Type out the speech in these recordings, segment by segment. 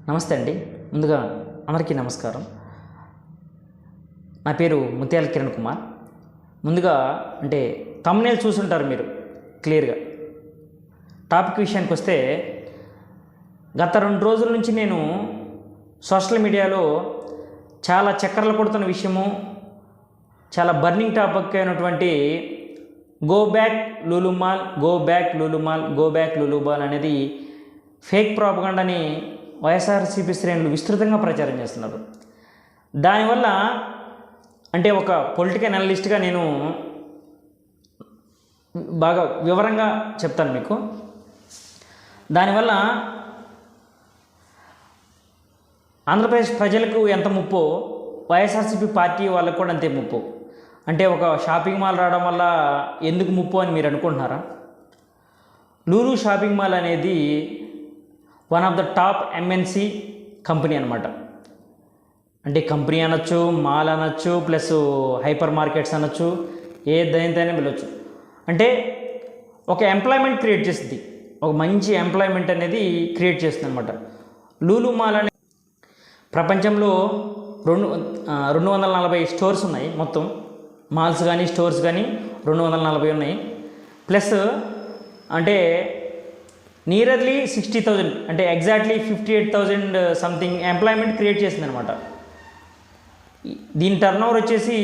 నమస్తే అండి. ముందుగా అందరికీ నమస్కారం. నా పేరు ముత్యాల కిరణ్ కుమార్. ముందుగా థంబ్నెయిల్ చూసుంటారు మీరు క్లియర్గా. టాపిక్ విషయానికి వస్తే, గత 2 రోజుల నుంచి నేను సోషల్ మీడియాలో చాలా చక్కర్లు కొడుతున్న విషయము, చాలా బర్నింగ్ టాపిక్ అయినటువంటి go back Lulu mall, go back Lulu mall, go back Lulu mall అనేది ఫేక్ ప్రాపగండాని వైఎస్ఆర్సీపీ శ్రేణులు విస్తృతంగా ప్రచారం చేస్తున్నారు. దానివల్ల ఒక పొలిటికల్ అనలిస్ట్గా నేను బాగా వివరంగా చెప్తాను మీకు. దానివల్ల ఆంధ్రప్రదేశ్ ప్రజలకు ఎంత ముప్పో వైఎస్ఆర్సీపీ పార్టీ వాళ్ళకు కూడా అంతే ముప్పు. ఒక షాపింగ్ మాల్ రావడం వల్ల ఎందుకు ముప్పు అని మీరు అనుకుంటున్నారా? లూలు షాపింగ్ మాల్ అనేది one of the top MNC company అనమాట. కంపెనీ అనొచ్చు, మాల్ అనొచ్చు, ప్లస్ హైపర్ మార్కెట్స్ అనొచ్చు, ఏ దైనతైనా వెళ్ళొచ్చు. ఒక ఎంప్లాయ్మెంట్ క్రియేట్ చేస్తుంది, ఒక మంచి ఎంప్లాయ్మెంట్ అనేది క్రియేట్ చేస్తుంది అనమాట. లూలు మాల్ అనే ప్రపంచంలో 240 స్టోర్స్ ఉన్నాయి. మొత్తం మాల్స్ కానీ స్టోర్స్ కానీ 240 ఉన్నాయి. Plus nearly 60,000 exactly 58,000 something employment create చేసిందనమాట. దీని టర్న్ ఓవర్ వచ్చేసి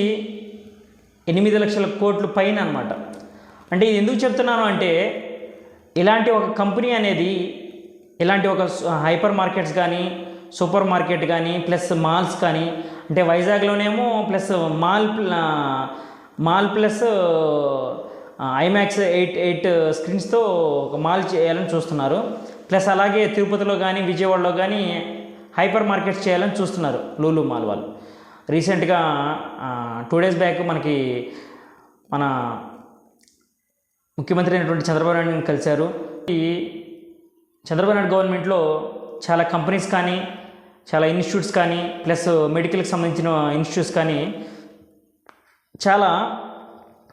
8 లక్షల కోట్ల పైన అనమాట. ఇది ఎందుకు చెప్తున్నాను ఇలాంటి ఒక కంపెనీ అనేది, ఇలాంటి ఒక హైపర్ మార్కెట్స్ కానీ, సూపర్ మార్కెట్ కానీ, ప్లస్ మాల్స్ కానీ, వైజాగ్లోనేమో ప్లస్ మాల్ ప్లస్ ఐమాక్స్ 8 స్క్రీన్స్తో ఒక మాల్ చేయాలని చూస్తున్నారు. ప్లస్ అలాగే తిరుపతిలో కానీ, విజయవాడలో కానీ హైపర్ మార్కెట్స్ చేయాలని చూస్తున్నారు లూలు మాల్ వాళ్ళు. రీసెంట్గా 2 days బ్యాక్ మనకి మన ముఖ్యమంత్రి అయినటువంటి చంద్రబాబు నాయుడుని కలిశారు. ఈ చంద్రబాబు నాయుడు గవర్నమెంట్లో చాలా కంపెనీస్ కానీ, చాలా ఇన్స్టిట్యూట్స్ కానీ, ప్లస్ మెడికల్కి సంబంధించిన ఇన్స్టిట్యూట్స్ కానీ చాలా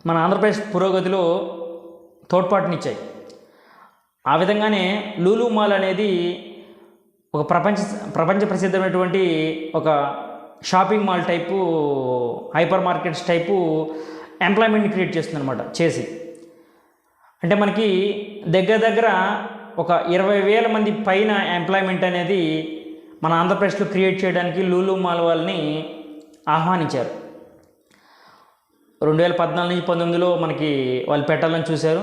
మన ఆంధ్రప్రదేశ్ పురోగతిలో తోడ్పాటునిచ్చాయి. ఆ విధంగానే లూలు మాల్ అనేది ఒక ప్రపంచ ప్రసిద్ధమైనటువంటి ఒక shopping mall type, hyper markets type ఎంప్లాయ్మెంట్ని క్రియేట్ చేస్తుందన్నమాట. చేసి మనకి దగ్గర ఒక 20,000 మంది పైన ఎంప్లాయ్మెంట్ అనేది మన ఆంధ్రప్రదేశ్లో క్రియేట్ చేయడానికి లూలు మాల్ వాళ్ళని ఆహ్వానించారు. 2014 నుంచి 19లో మనకి వాళ్ళు పెట్టాలని చూశారు.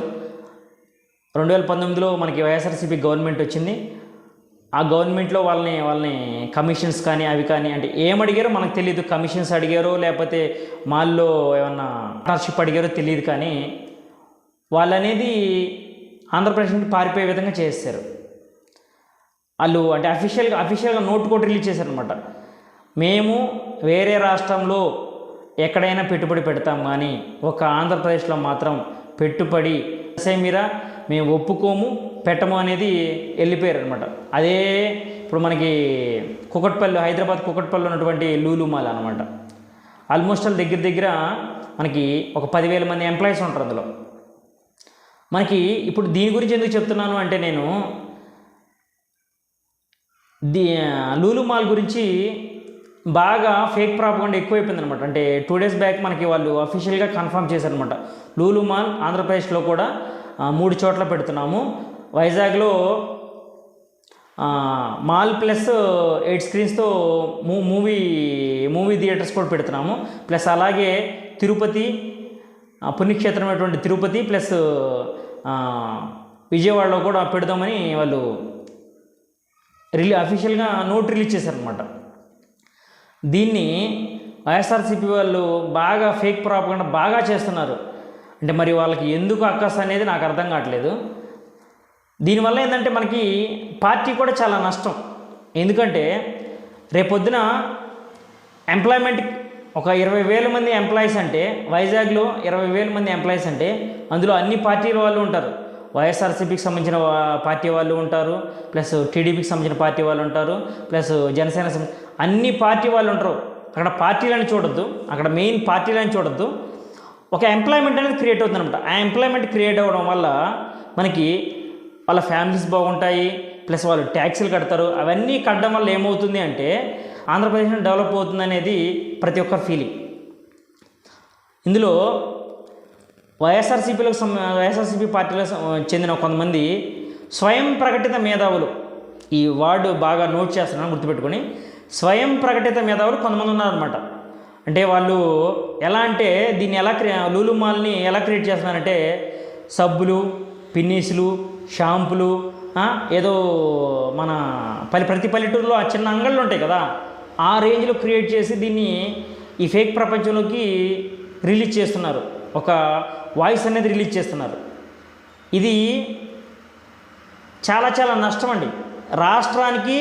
2019లో మనకి వైఎస్ఆర్సీపీ గవర్నమెంట్ వచ్చింది. ఆ గవర్నమెంట్లో వాళ్ళని కమిషన్స్ కానీ అవి కానీ ఏమడిగారో మనకు తెలియదు. కమిషన్స్ అడిగారో లేకపోతే మాల్లో ఏమన్నా పార్ట్నర్షిప్ అడిగారో తెలియదు. కానీ వాళ్ళు అనేది ఆంధ్రప్రదేశ్ నుండి పారిపోయే విధంగా చేస్తారు. వాళ్ళు అఫీషియల్గా నోట్ కూడా రిలీజ్ చేశారనమాట. మేము వేరే రాష్ట్రంలో ఎక్కడైనా పెట్టుబడి పెడతాం, కానీ ఒక ఆంధ్రప్రదేశ్లో మాత్రం పెట్టుబడి మీరా మేము ఒప్పుకోము, పెట్టము అనేది వెళ్ళిపోయారు అనమాట. అదే ఇప్పుడు మనకి హైదరాబాద్ కుకట్పల్లి ఉన్నటువంటి లూలు మాల్ అనమాట. ఆల్మోస్ట్ వాళ్ళ దగ్గర మనకి ఒక 10,000 మంది ఎంప్లాయీస్ ఉంటారు అందులో. మనకి ఇప్పుడు దీని గురించి ఎందుకు చెప్తున్నాను నేను లూలు మాల్ గురించి బాగా ఫేక్ ప్రాపగండా ఎక్కువైపోయింది అనమాట. 2 days బ్యాక్ మనకి వాళ్ళు అఫీషియల్గా కన్ఫర్మ్ చేశారనమాట. లూలు మాల్ ఆంధ్రప్రదేశ్లో కూడా 3 చోట్ల పెడుతున్నాము. వైజాగ్లో మాల్ ప్లస్ 8 స్క్రీన్స్తో మూవీ థియేటర్స్ కూడా పెడుతున్నాము. ప్లస్ అలాగే తిరుపతి, పుణ్యక్షేత్రమైనటువంటి తిరుపతి ప్లస్ విజయవాడలో కూడా పెడదామని వాళ్ళు అఫీషియల్గా నోట్ రిలీజ్ చేశారనమాట. దీన్ని వైఎస్ఆర్సీపీ వాళ్ళు బాగా ఫేక్ ప్రాపగండా బాగా చేస్తున్నారు. మరి వాళ్ళకి ఎందుకు అక్కస్ అనేది నాకు అర్థం కావట్లేదు. దీనివల్ల ఏంటంటే మనకి పార్టీ కూడా చాలా నష్టం. ఎందుకంటే రేపొద్దున ఎంప్లాయ్మెంట్ ఒక 20,000 మంది ఎంప్లాయీస్ వైజాగ్లో 20,000 మంది ఎంప్లాయీస్ అందులో అన్ని పార్టీల వాళ్ళు ఉంటారు. వైఎస్ఆర్సీపీకి సంబంధించిన పార్టీ వాళ్ళు ఉంటారు, ప్లస్ టీడీపీకి సంబంధించిన పార్టీ వాళ్ళు ఉంటారు, ప్లస్ జనసేన అన్ని పార్టీ వాళ్ళు ఉంటారు. అక్కడ పార్టీలను చూడొద్దు, అక్కడ మెయిన్ పార్టీలను చూడొద్దు. ఒక ఎంప్లాయ్మెంట్ అనేది క్రియేట్ అవుతుంది అనమాట. ఆ ఎంప్లాయ్మెంట్ క్రియేట్ అవ్వడం వల్ల మనకి వాళ్ళ ఫ్యామిలీస్ బాగుంటాయి, ప్లస్ వాళ్ళు ట్యాక్సీలు కడతారు. అవన్నీ కట్టడం వల్ల ఏమవుతుంది అంటే ఆంధ్రప్రదేశ్ డెవలప్ అవుతుంది అనేది ప్రతి ఒక్కరి ఫీలింగ్. ఇందులో వైఎస్ఆర్సీపీ పార్టీలో చెందిన కొంతమంది స్వయం ప్రకటిత మేధావులు, ఈ వర్డ్ బాగా నోట్ చేస్తున్నాను గుర్తుపెట్టుకొని, స్వయం ప్రకటిత మేధావులు కొంతమంది ఉన్నారనమాట. అంటే వాళ్ళు ఎలా అంటే దీన్ని లూలు మాల్ని ఎలా క్రియేట్ చేస్తున్నారంటే సబ్బులు, పిన్నీసులు, షాంపులు, ఏదో మన ప్రతి పల్లెటూరులో ఆ చిన్న అంగళ్ళు ఉంటాయి కదా, ఆ రేంజ్లో క్రియేట్ చేసి దీన్ని ఈ ఫేక్ ప్రపంచంలోకి రిలీజ్ చేస్తున్నారు. ఒక వాయిస్ అనేది రిలీజ్ చేస్తున్నారు. ఇది చాలా చాలా నష్టం అండి. రాష్ట్రానికి,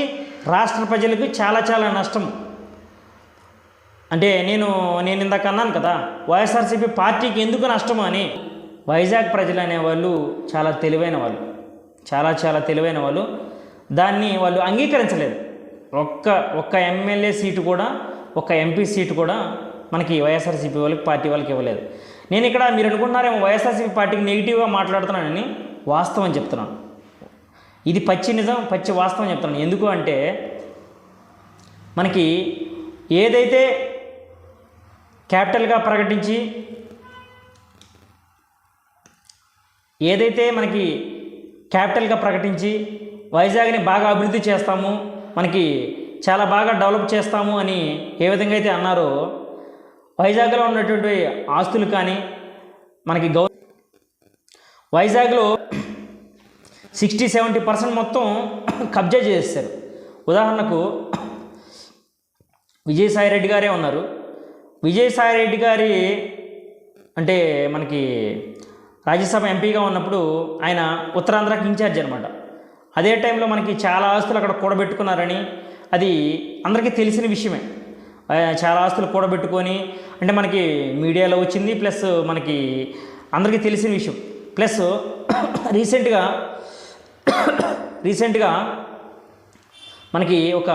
రాష్ట్ర ప్రజలకు చాలా చాలా నష్టం. అంటే నేను ఇందాక అన్నాను కదా, వైఎస్ఆర్సీపీ పార్టీకి ఎందుకు నష్టం అని. వైజాగ్ ప్రజలు అనేవాళ్ళు చాలా తెలివైన వాళ్ళు, చాలా చాలా తెలివైన వాళ్ళు. దాన్ని వాళ్ళు అంగీకరించలేదు. ఒక్క ఎమ్మెల్యే సీటు కూడా, ఒక్క ఎంపీ సీటు కూడా మనకి వైఎస్ఆర్సీపీ వాళ్ళకి, పార్టీ వాళ్ళకి ఇవ్వలేదు. నేను ఇక్కడ మీరు అనుకుంటున్నారేమో వైఎస్ఆర్సీపీ పార్టీకి నెగిటివ్గా మాట్లాడుతున్నానని, వాస్తవం చెప్తున్నాను. ఇది పచ్చి నిజం, పచ్చి వాస్తవం చెప్తున్నాను. ఎందుకు అంటే మనకి ఏదైతే క్యాపిటల్గా ప్రకటించి, వైజాగ్ని బాగా అభివృద్ధి చేస్తాము, మనకి చాలా బాగా డెవలప్ చేస్తాము అని ఏ విధంగా అయితే అన్నారో, వైజాగ్లో ఉన్నటువంటి ఆస్తులు కానీ మనకి వైజాగ్లో 60-70% మొత్తం కబ్జా చేసేసారు. ఉదాహరణకు విజయసాయిరెడ్డి గారే ఉన్నారు. విజయసాయిరెడ్డి గారి అంటే మనకి రాజ్యసభ ఎంపీగా ఉన్నప్పుడు ఆయన ఉత్తరాంధ్రకి ఇన్ఛార్జ్ అనమాట. అదే టైంలో మనకి చాలా ఆస్తులు అక్కడ కూడబెట్టుకున్నారని అది అందరికీ తెలిసిన విషయమే. చాలా ఆస్తులు కూడబెట్టుకొని అంటే మనకి మీడియాలో వచ్చింది, ప్లస్ మనకి అందరికీ తెలిసిన విషయం. ప్లస్ రీసెంట్గా మనకి ఒక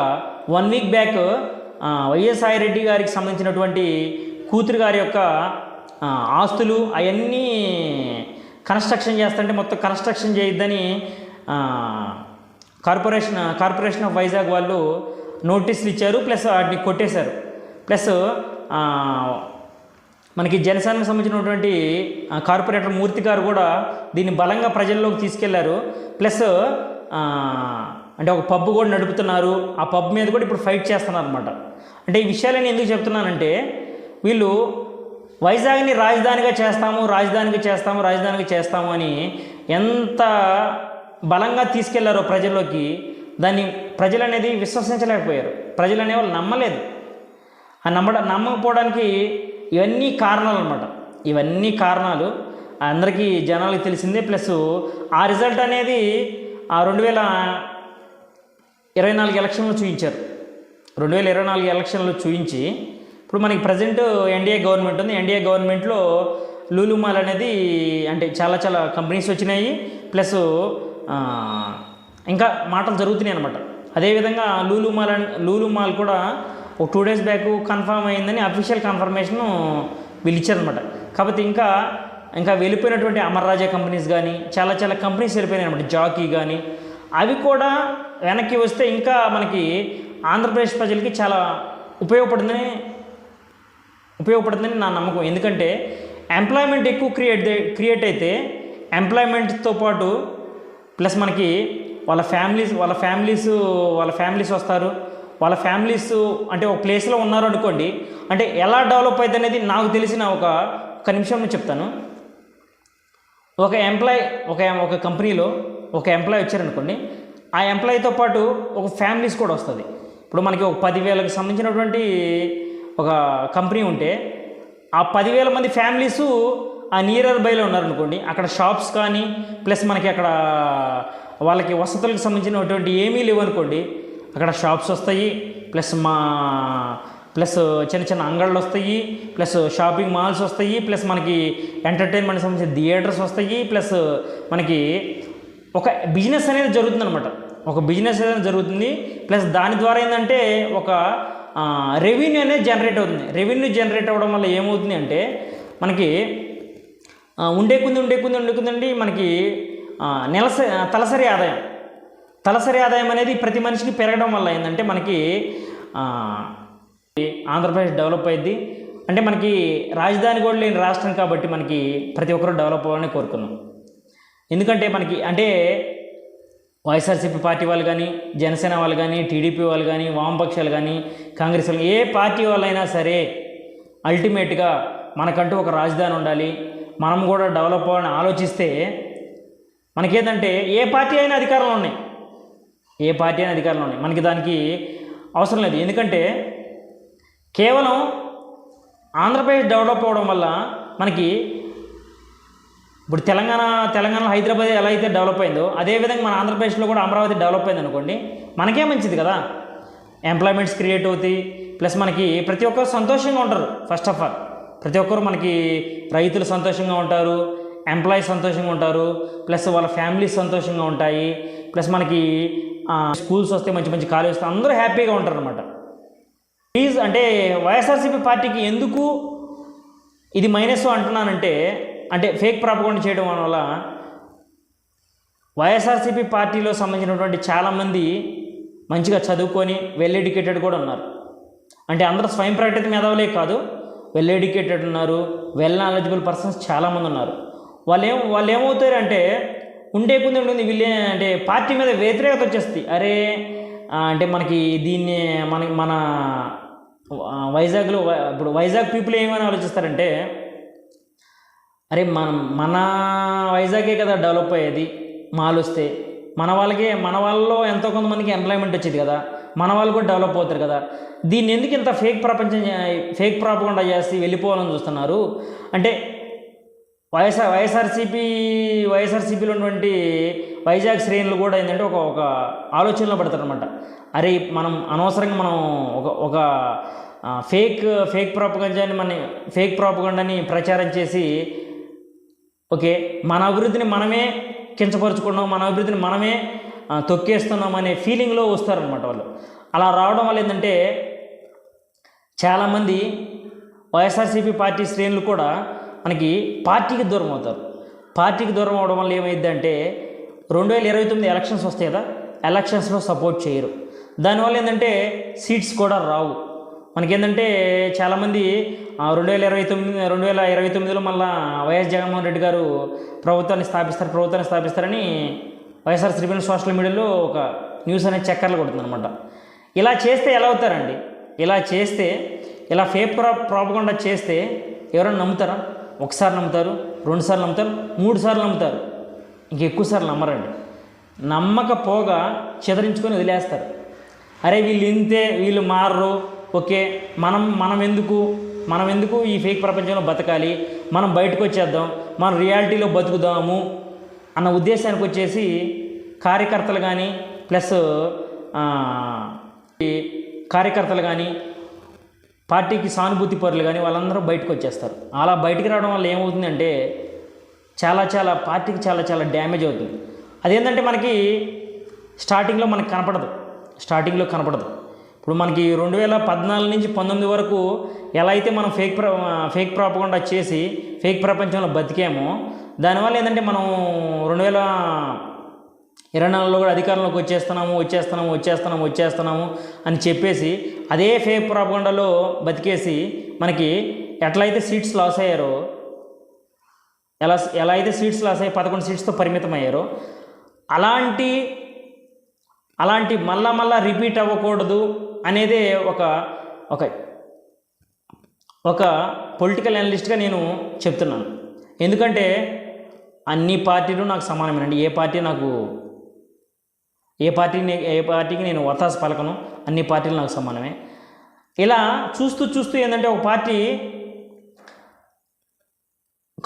1 వీక్ బ్యాక్ వైఎస్ఆర్రెడ్డి గారికి సంబంధించినటువంటి కూతురు గారి యొక్క ఆస్తులు అవన్నీ కన్స్ట్రక్షన్ చేస్తుంటే మొత్తం కన్స్ట్రక్షన్ చేయొద్దని కార్పొరేషన్ ఆఫ్ వైజాగ్ వాళ్ళు నోటీసులు ఇచ్చారు, ప్లస్ వాటిని కొట్టేశారు. ప్లస్ మనకి జనసేనకు సంబంధించినటువంటి కార్పొరేటర్ మూర్తి గారు కూడా దీన్ని బలంగా ప్రజల్లోకి తీసుకెళ్లారు. ప్లస్ అంటే ఒక పబ్ కూడా నడుపుతున్నారు. ఆ పబ్ మీద కూడా ఇప్పుడు ఫైట్ చేస్తున్నారు అనమాట. అంటే ఈ విషయాలని ఎందుకు చెప్తున్నానంటే వీళ్ళు వైజాగ్ని రాజధానిగా చేస్తాము అని ఎంత బలంగా తీసుకెళ్లారో ప్రజల్లోకి, దాన్ని ప్రజలు అనేది విశ్వసించలేకపోయారు. ప్రజలు అనేవాళ్ళు నమ్మలేదు. ఆ నమ్మకపోవడానికి ఇవన్నీ కారణాలు అనమాట. ఇవన్నీ కారణాలు అందరికీ జనాలకు తెలిసిందే. ప్లస్ ఆ రిజల్ట్ అనేది ఆ 2024 ఎలక్షన్లో చూపించారు. 2024 ఎలక్షన్లో చూపించి ఇప్పుడు మనకి ప్రజెంట్ ఎన్డీఏ గవర్నమెంట్ ఉంది. ఎన్డీఏ గవర్నమెంట్లో లూలు మాల్ అనేది అంటే చాలా చాలా కంపెనీస్ వచ్చినాయి. ప్లస్ ఇంకా మాటలు జరుగుతున్నాయి అనమాట. అదేవిధంగా లూలు మాల్ కూడా ఒక 2 days బ్యాక్ కన్ఫర్మ్ అయిందని అఫీషియల్ కన్ఫర్మేషన్ వీళ్ళు ఇచ్చారనమాట. కాకపోతే ఇంకా వెళ్ళిపోయినటువంటి అమర్ రాజా కంపెనీస్ కానీ చాలా చాలా కంపెనీస్ వెళ్ళిపోయినాయి అనమాట. జాకీ కానీ అవి కూడా వెనక్కి వస్తే ఇంకా మనకి ఆంధ్రప్రదేశ్ ప్రజలకి చాలా ఉపయోగపడుతుందని నా నమ్మకం. ఎందుకంటే ఎంప్లాయ్మెంట్ ఎక్కువ క్రియేట్ అయితే ఎంప్లాయ్మెంట్తో పాటు ప్లస్ మనకి వాళ్ళ ఫ్యామిలీస్ వస్తారు. వాళ్ళ ఫ్యామిలీస్ అంటే ఒక ప్లేస్లో ఉన్నారు అనుకోండి, అంటే ఎలా డెవలప్ అవుతుంది అనేది నాకు తెలిసిన ఒక నిమిషంలో చెప్తాను. ఒక కంపెనీలో ఒక ఎంప్లాయ్ వచ్చారనుకోండి, ఆ ఎంప్లాయీతో పాటు ఒక ఫ్యామిలీస్ కూడా వస్తుంది. ఇప్పుడు మనకి ఒక 10,000కి సంబంధించినటువంటి ఒక కంపెనీ ఉంటే ఆ 10,000 మంది ఫ్యామిలీసు ఆ నియర్ బైలో ఉన్నారనుకోండి, అక్కడ షాప్స్ కానీ ప్లస్ మనకి అక్కడ వాళ్ళకి వసతులకు సంబంధించినటువంటి ఏమీ లేవు అనుకోండి, అక్కడ షాప్స్ వస్తాయి, ప్లస్ చిన్న చిన్న అంగళ్ళు వస్తాయి, ప్లస్ షాపింగ్ మాల్స్ వస్తాయి, ప్లస్ మనకి ఎంటర్టైన్మెంట్ సంబంధించిన థియేటర్స్ వస్తాయి, ప్లస్ మనకి ఒక బిజినెస్ అనేది జరుగుతుంది అనమాట. ప్లస్ దాని ద్వారా ఏంటంటే ఒక రెవెన్యూ అనేది జనరేట్ అవుతుంది. రెవెన్యూ జనరేట్ అవ్వడం వల్ల ఏమవుతుంది అంటే మనకి ఉండే కొంది మనకి తలసరి ఆదాయం తలసరి ఆదాయం అనేది ప్రతి మనిషికి పెరగడం వల్ల ఏంటంటే మనకి ఆంధ్రప్రదేశ్ డెవలప్ అయ్యింది. అంటే మనకి రాజధాని కూడా లేని రాష్ట్రం కాబట్టి మనకి ప్రతి ఒక్కరూ డెవలప్ అవ్వాలని కోరుకున్నాం. ఎందుకంటే మనకి అంటే వైఎస్ఆర్సీపీ పార్టీ వాళ్ళు కానీ, జనసేన వాళ్ళు కానీ, టీడీపీ వాళ్ళు కానీ, వామపక్షాలు కానీ, కాంగ్రెస్ వాళ్ళు, ఏ పార్టీ వాళ్ళైనా సరే అల్టిమేట్గా మనకంటూ ఒక రాజధాని ఉండాలి, మనం కూడా డెవలప్ అవ్వాలని ఆలోచిస్తే మనకేంటంటే ఏ పార్టీ అయినా అధికారంలో ఉన్నాయి, ఏ పార్టీ అయినా అధికారంలో ఉన్నాయి, మనకి దానికి అవసరం లేదు. ఎందుకంటే కేవలం ఆంధ్రప్రదేశ్ డెవలప్ అవ్వడం వల్ల మనకి ఇప్పుడు తెలంగాణలో హైదరాబాద్ ఎలా అయితే డెవలప్ అయిందో అదేవిధంగా మన ఆంధ్రప్రదేశ్లో కూడా అమరావతి డెవలప్ అయింది అనుకోండి, మనకే మంచిది కదా. ఎంప్లాయ్మెంట్స్ క్రియేట్ అవుతాయి, ప్లస్ మనకి ప్రతి ఒక్కరు సంతోషంగా ఉంటారు. ఫస్ట్ ఆఫ్ ఆల్ ప్రతి ఒక్కరు మనకి రైతులు సంతోషంగా ఉంటారు, ఎంప్లాయీస్ సంతోషంగా ఉంటారు, ప్లస్ వాళ్ళ ఫ్యామిలీస్ సంతోషంగా ఉంటాయి, ప్లస్ మనకి స్కూల్స్ వస్తే మంచి మంచి కాలేజ్ వస్తే అందరూ హ్యాపీగా ఉంటారు అనమాట. ప్లీజ్ అంటే వైఎస్ఆర్సీపీ పార్టీకి ఎందుకు ఇది మైనస్ అంటున్నానంటే, అంటే ఫేక్ ప్రాపగండా చేయడం వల్ల వైఎస్ఆర్సీపీ పార్టీలో సంబంధించినటువంటి చాలామంది మంచిగా చదువుకొని వెల్ ఎడ్యుకేటెడ్ కూడా ఉన్నారు. అంటే అందరూ స్వయం ప్రకటిత మేధావులే కాదు, వెల్ ఎడ్యుకేటెడ్ ఉన్నారు, వెల్ నాలెడ్జబుల్ పర్సన్స్ చాలామంది ఉన్నారు. వాళ్ళు ఏమవుతారంటే ఉండే ఉంటుంది వీళ్ళే అంటే పార్టీ మీద వ్యతిరేకత వచ్చేస్తుంది. అరే అంటే మనకి దీన్ని మన వైజాగ్లో ఇప్పుడు వైజాగ్ పీపుల్ ఏమని ఆలోచిస్తారంటే, అరే మన వైజాగే కదా డెవలప్ అయ్యేది, మాల్ వస్తే మన వాళ్ళలో ఎంతో కొంతమందికి ఎంప్లాయ్మెంట్ వచ్చేది కదా, మన వాళ్ళు కూడా డెవలప్ అవుతారు కదా, దీన్ని ఎందుకు ఇంత ఫేక్ ప్రాపగండా చేసి వెళ్ళిపోవాలని చూస్తున్నారు అంటే వైఎస్ఆర్సీపీలో ఉన్నటువంటి వైజాగ్ శ్రేణులు కూడా ఏంటంటే ఒక ఆలోచనలో పడతారనమాట. అరే మనం అనవసరంగా మనం ఒక ఫేక్ ప్రాపగండాని ప్రచారం చేసి ఓకే మన అభివృద్ధిని మనమే కించపరుచుకున్నాం, మన అభివృద్ధిని మనమే తొక్కేస్తున్నాం అనే ఫీలింగ్లో వస్తారనమాట వాళ్ళు. అలా రావడం వల్ల ఏంటంటే చాలామంది వైఎస్ఆర్సీపీ పార్టీ శ్రేణులు కూడా మనకి పార్టీకి దూరం అవుతారు. పార్టీకి దూరం అవడం వల్ల ఏమైందంటే 2029 ఎలక్షన్స్ వస్తాయి కదా, ఎలక్షన్స్లో సపోర్ట్ చేయరు. దానివల్ల ఏంటంటే సీట్స్ కూడా రావు. మనకేంటంటే చాలామంది 2029లో మళ్ళీ వైఎస్ జగన్మోహన్ రెడ్డి గారు ప్రభుత్వాన్ని స్థాపిస్తారని వైఎస్ఆర్సీపీ సోషల్ మీడియాలో ఒక న్యూస్ అనేది చక్కర్లు కొడుతుంది అనమాట. ఇలా చేస్తే ఎలా అవుతారండి? ఇలా ఫేక్ ప్రాపగండా చేస్తే ఎవరైనా నమ్ముతారా? ఒకసారి నమ్ముతారు, 2 సార్లు నమ్ముతారు, 3 సార్లు నమ్ముతారు, ఇంకెక్కువ సార్లు నమ్మరండి. నమ్మకపోగా చెదరించుకొని వదిలేస్తారు. అరే వీళ్ళు ఇంతే, వీళ్ళు మారరు, ఓకే మనం ఎందుకు ఈ ఫేక్ ప్రపంచంలో బతకాలి, మనం బయటకు వచ్చేద్దాం, మనం రియాలిటీలో బతుకుదాము అన్న ఉద్దేశానికి వచ్చేసి కార్యకర్తలు కానీ పార్టీకి సానుభూతి పరులు కానీ వాళ్ళందరూ బయటకు వచ్చేస్తారు. అలా బయటికి రావడం వల్ల ఏమవుతుందంటే పార్టీకి చాలా డ్యామేజ్ అవుతుంది. అదేంటంటే మనకి స్టార్టింగ్లో కనపడదు. ఇప్పుడు మనకి 2014 నుంచి 19 వరకు ఎలా అయితే మనం ఫేక్ ప్రాపగండా చేసి ఫేక్ ప్రపంచంలో బతికామో, దానివల్ల ఏంటంటే మనం 2024లో కూడా అధికారంలోకి వచ్చేస్తున్నాము అని చెప్పేసి అదే ఫేక్ ప్రాపగండాలో బతికేసి మనకి ఎట్లయితే సీట్స్ లాస్ అయ్యారో, ఎలా అయితే సీట్స్ లాస్ అయ్యి 11 సీట్స్తో పరిమితం అయ్యారో అలాంటి మళ్ళా రిపీట్ అవ్వకూడదు అనేదే ఒక పొలిటికల్ అనలిస్ట్గా నేను చెప్తున్నాను. ఎందుకంటే అన్ని పార్టీలు నాకు సమానమేనండి. ఏ పార్టీకి నేను వత్తాసు పలకను, అన్ని పార్టీలు నాకు సమానమే. ఇలా చూస్తూ ఏంటంటే ఒక పార్టీ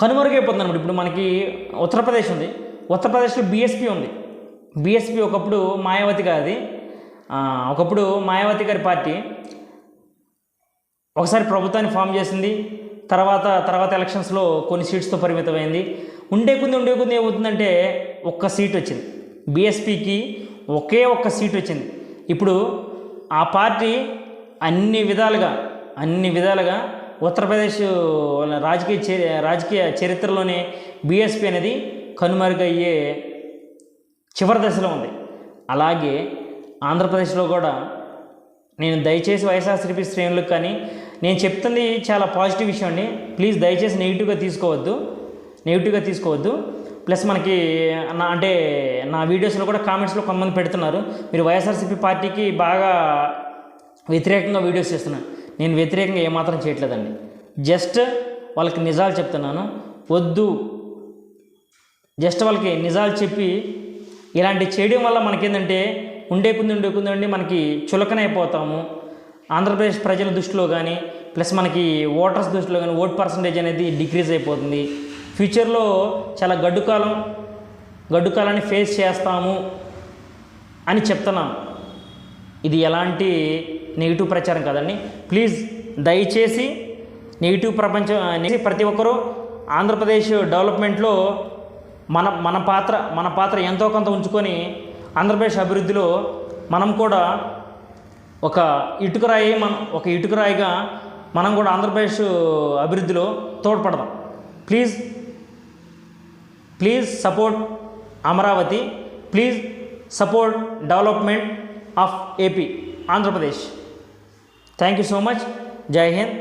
కనుమరుగైపోతుంది అనమాట. ఇప్పుడు మనకి ఉత్తరప్రదేశ్ ఉంది, ఉత్తరప్రదేశ్లో బీఎస్పీ ఉంది. బీఎస్పీ ఒకప్పుడు మాయావతి గారి పార్టీ ఒకసారి ప్రభుత్వాన్ని ఫామ్ చేసింది. తర్వాత ఎలక్షన్స్లో కొన్ని సీట్స్తో పరిమితమైంది. ఉండే కొద్ది ఏమవుతుందంటే ఒక్క సీట్ వచ్చింది బీఎస్పీకి, ఒకే ఒక్క సీట్ వచ్చింది. ఇప్పుడు ఆ పార్టీ అన్ని విధాలుగా ఉత్తరప్రదేశ్ రాజకీయ చరిత్రలోనే బీఎస్పీ అనేది కనుమరుగయ్యే చివరి దశలో ఉంది. అలాగే ఆంధ్రప్రదేశ్లో కూడా నేను దయచేసి వైఎస్ఆర్సీపీ శ్రేణులకు కానీ నేను చెప్తుంది చాలా పాజిటివ్ విషయం అండి. ప్లీజ్ దయచేసి నెగిటివ్గా తీసుకోవద్దు. ప్లస్ మనకి అంటే నా వీడియోస్లో కూడా కామెంట్స్లో కొంతమంది పెడుతున్నారు, మీరు వైఎస్ఆర్సీపీ పార్టీకి బాగా వ్యతిరేకంగా వీడియోస్ చేస్తున్నారు. నేను వ్యతిరేకంగా ఏమాత్రం చేయట్లేదండి. జస్ట్ వాళ్ళకి నిజాలు చెప్తున్నాను. వద్దు, జస్ట్ వాళ్ళకి నిజాలు చెప్పి ఇలాంటి చేయడం వల్ల మనకేంటంటే ఉండే కొంది మనకి చులకనైపోతాము. ఆంధ్రప్రదేశ్ ప్రజల దృష్టిలో కానీ ప్లస్ మనకి ఓటర్స్ దృష్టిలో కానీ ఓట్ పర్సంటేజ్ అనేది డిక్రీజ్ అయిపోతుంది. ఫ్యూచర్లో చాలా గడ్డు కాలాన్ని ఫేస్ చేస్తాము అని చెప్తున్నాను. ఇది ఎలాంటి నెగిటివ్ ప్రచారం కాదండి. ప్లీజ్ దయచేసి నెగిటివ్ ప్రపంచం అనేది ప్రతి ఒక్కరూ ఆంధ్రప్రదేశ్ డెవలప్మెంట్లో మన పాత్ర ఎంతో కొంత ఉంచుకొని ఆంధ్రప్రదేశ్ అభివృద్ధిలో మనం కూడా ఒక ఇటుకరాయిగా మనం కూడా ఆంధ్రప్రదేశ్ అభివృద్ధిలో తోడ్పడదాం. Please support Amaravati. Please support development of AP Andhra Pradesh. Thank you so much. Jai Hind.